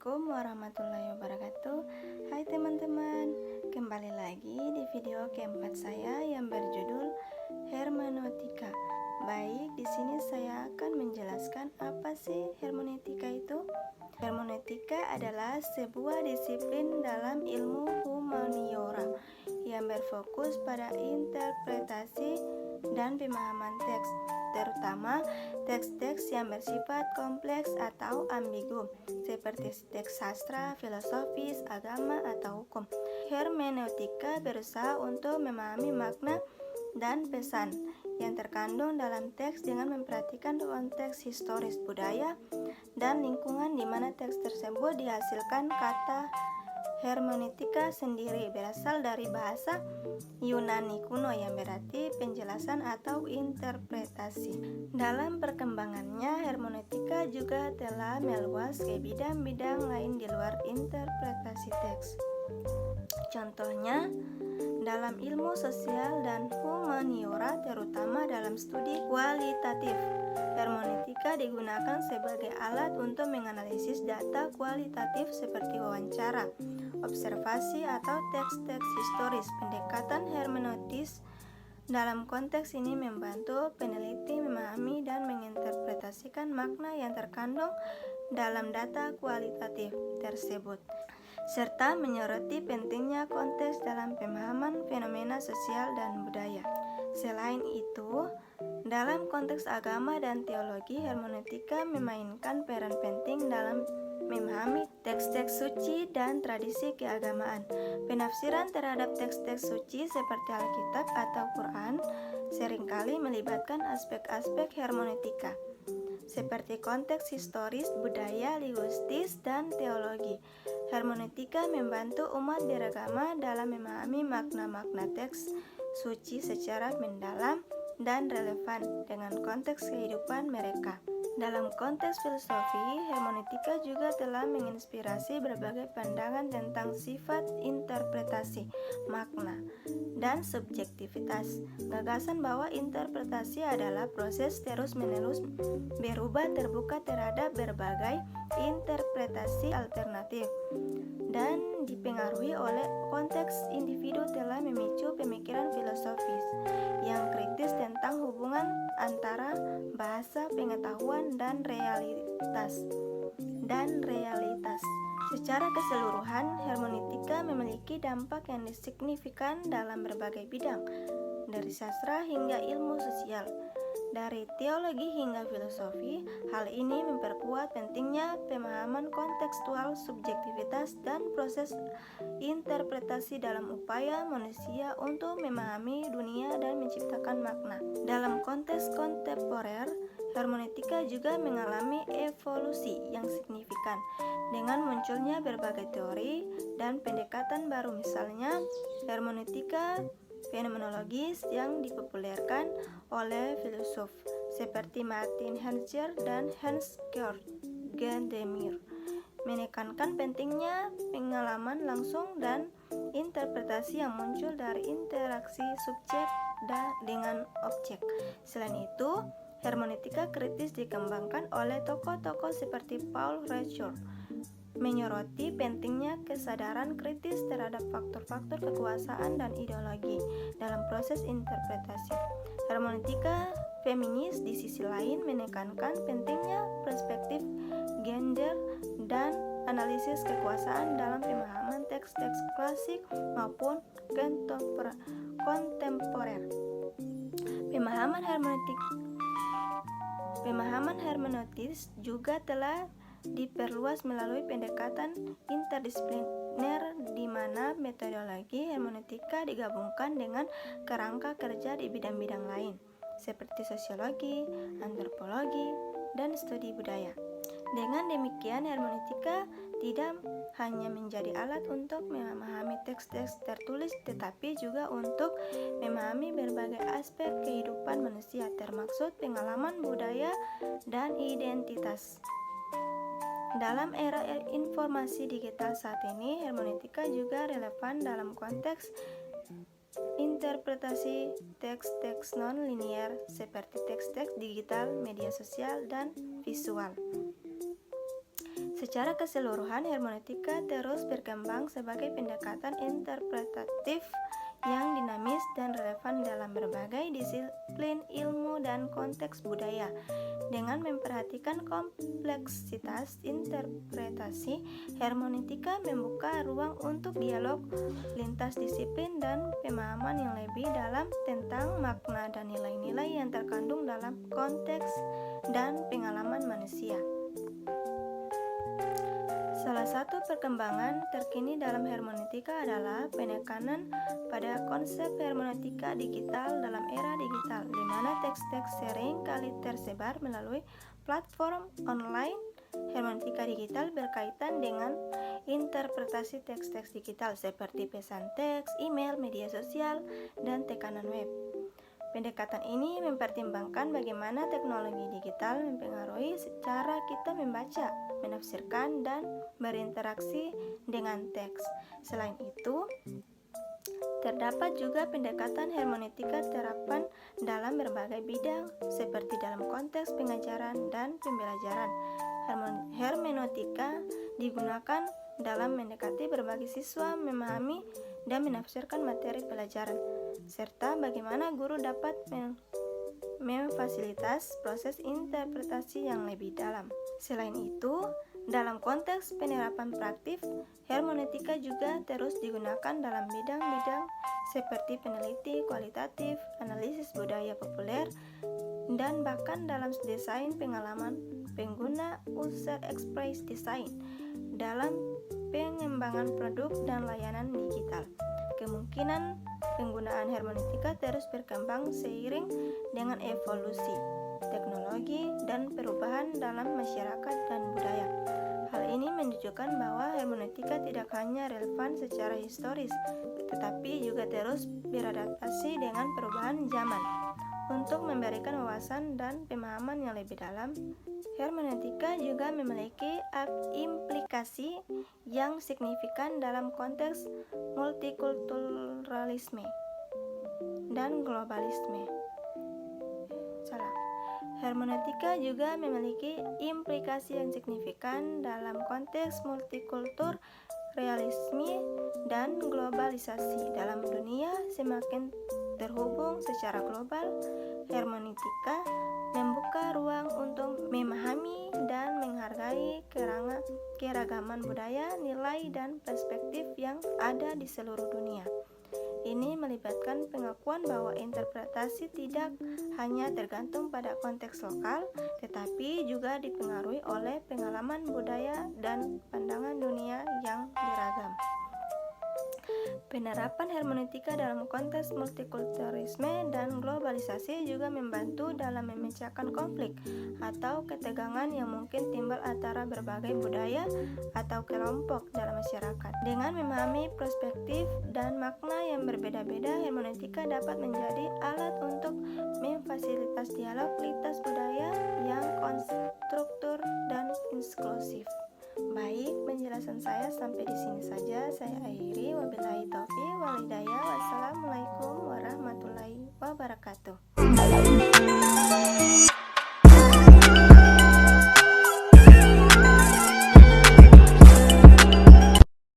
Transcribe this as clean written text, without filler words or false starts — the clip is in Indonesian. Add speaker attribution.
Speaker 1: Assalamualaikum warahmatullahi wabarakatuh. Hai teman-teman, kembali lagi di video keempat saya yang berjudul Hermeneutika. Baik, di sini saya akan menjelaskan apa sih hermeneutika itu. Hermeneutika adalah sebuah disiplin dalam ilmu humaniora yang berfokus pada interpretasi dan pemahaman teks, terutama teks-teks yang bersifat kompleks atau ambigu, seperti teks sastra, filosofis, agama, atau hukum. Hermeneutika berusaha untuk memahami makna dan pesan yang terkandung dalam teks dengan memperhatikan konteks historis budaya dan lingkungan di mana teks tersebut dihasilkan. Kata hermeneutika sendiri berasal dari bahasa Yunani kuno yang berarti penjelasan atau interpretasi. Dalam perkembangannya, hermeneutika juga telah meluas ke bidang-bidang lain di luar interpretasi teks. Contohnya, dalam ilmu sosial dan humaniora, terutama dalam studi kualitatif, hermeneutika digunakan sebagai alat untuk menganalisis data kualitatif seperti wawancara, observasi, atau teks-teks historis. Pendekatan hermeneutis dalam konteks ini membantu peneliti memahami dan menginterpretasikan makna yang terkandung dalam data kualitatif tersebut, serta menyoroti pentingnya konteks dalam pemahaman fenomena sosial dan budaya. Selain itu, dalam konteks agama dan teologi, hermeneutika memainkan peran penting dalam memahami teks-teks suci dan tradisi keagamaan. Penafsiran terhadap teks-teks suci seperti Alkitab atau Quran seringkali melibatkan aspek-aspek hermeneutika, seperti konteks historis, budaya, linguistis, dan teologi. Hermeneutika membantu umat beragama dalam memahami makna-makna teks suci secara mendalam dan relevan dengan konteks kehidupan mereka. Dalam konteks filosofi, hermeneutika juga telah menginspirasi berbagai pandangan tentang sifat interpretasi, makna, dan subjektivitas. Gagasan bahwa interpretasi adalah proses terus-menerus berubah terbuka terhadap berbagai interpretasi alternatif dan dipengaruhi oleh konteks individu telah memicu pemikiran filosofis yang kritis tentang hubungan antara bahasa, pengetahuan, dan realitas. Secara keseluruhan, hermeneutika memiliki dampak yang signifikan dalam berbagai bidang, dari sastra hingga ilmu sosial, dari teologi hingga filosofi. Hal ini memperkuat pentingnya pemahaman kontekstual, subjektivitas, dan proses interpretasi dalam upaya manusia untuk memahami dunia dan menciptakan makna. Dalam konteks kontemporer, hermeneutika juga mengalami evolusi yang signifikan dengan munculnya berbagai teori dan pendekatan baru, misalnya hermeneutika fenomenologis yang dipopulerkan oleh filsuf seperti Martin Heidegger dan Hans Georg Gadamer, menekankan pentingnya pengalaman langsung dan interpretasi yang muncul dari interaksi subjek dengan objek. Selain itu, hermeneutika kritis dikembangkan oleh tokoh-tokoh seperti Paul Ricoeur, menyoroti pentingnya kesadaran kritis terhadap faktor-faktor kekuasaan dan ideologi dalam proses interpretasi. Hermeneutika feminis di sisi lain menekankan pentingnya perspektif gender dan analisis kekuasaan dalam pemahaman teks-teks klasik maupun kontemporer. Pemahaman hermeneutis juga telah diperluas melalui pendekatan interdisipliner di mana metodologi hermeneutika digabungkan dengan kerangka kerja di bidang-bidang lain seperti sosiologi, antropologi, dan studi budaya. Dengan demikian, hermeneutika tidak hanya menjadi alat untuk memahami teks-teks tertulis, tetapi juga untuk memahami berbagai aspek kehidupan manusia, termasuk pengalaman budaya dan identitas. Dalam era informasi digital saat ini, hermeneutika juga relevan dalam konteks interpretasi teks-teks non-linier seperti teks-teks digital, media sosial, dan visual. Secara keseluruhan, hermeneutika terus berkembang sebagai pendekatan interpretatif yang dinamis dan relevan dalam berbagai disiplin ilmu dan konteks budaya. Dengan memperhatikan kompleksitas interpretasi, hermeneutika membuka ruang untuk dialog lintas disiplin dan pemahaman yang lebih dalam tentang makna dan nilai-nilai yang terkandung dalam konteks dan pengalaman manusia. Salah satu perkembangan terkini dalam hermeneutika adalah penekanan pada konsep hermeneutika digital dalam era digital, di mana teks-teks sering kali tersebar melalui platform online. Hermeneutika digital berkaitan dengan interpretasi teks-teks digital seperti pesan teks, email, media sosial, dan tekanan web. Pendekatan ini mempertimbangkan bagaimana teknologi digital mempengaruhi cara kita membaca, menafsirkan, dan berinteraksi dengan teks. Selain itu, terdapat juga pendekatan hermeneutika terapan dalam berbagai bidang, seperti dalam konteks pengajaran dan pembelajaran. Hermeneutika digunakan dalam mendekati berbagai siswa memahami dan menafsirkan materi pelajaran, serta bagaimana guru dapat memfasilitas proses interpretasi yang lebih dalam. Selain itu, dalam konteks penerapan praktik, hermeneutika juga terus digunakan dalam bidang-bidang seperti peneliti kualitatif, analisis budaya populer, dan bahkan dalam desain pengalaman pengguna user experience design, dalam pengembangan produk dan layanan digital. Kemungkinan penggunaan hermeneutika terus berkembang seiring dengan evolusi teknologi dan perubahan dalam masyarakat dan budaya. Hal ini menunjukkan bahwa hermeneutika tidak hanya relevan secara historis, tetapi juga terus beradaptasi dengan perubahan zaman. Untuk memberikan wawasan dan pemahaman yang lebih dalam, hermeneutika juga memiliki implikasi yang signifikan dalam konteks multikulturalisme dan globalisme. Hermeneutika juga memiliki implikasi yang signifikan dalam konteks multikulturalisme dan globalisasi. Dalam dunia semakin terhubung secara global, hermeneutika membuka ruang untuk memahami dan menghargai keragaman budaya, nilai, dan perspektif yang ada di seluruh dunia. Ini melibatkan pengakuan bahwa interpretasi tidak hanya tergantung pada konteks lokal, tetapi juga dipengaruhi oleh pengalaman budaya dan pandangan dunia yang beragam. Penerapan hermeneutika dalam konteks multikulturalisme dan globalisasi juga membantu dalam memecahkan konflik atau ketegangan yang mungkin timbul antara berbagai budaya atau kelompok dalam masyarakat. Dengan memahami perspektif dan makna yang berbeda-beda, hermeneutika dapat menjadi alat untuk memfasilitasi dialog lintas budaya yang konstruktif dan inklusif. Baik, penjelasan saya sampai di sini saja. Saya akhiri. Wabillahi taufiq wal hidayah. Wassalamualaikum warahmatullahi wabarakatuh.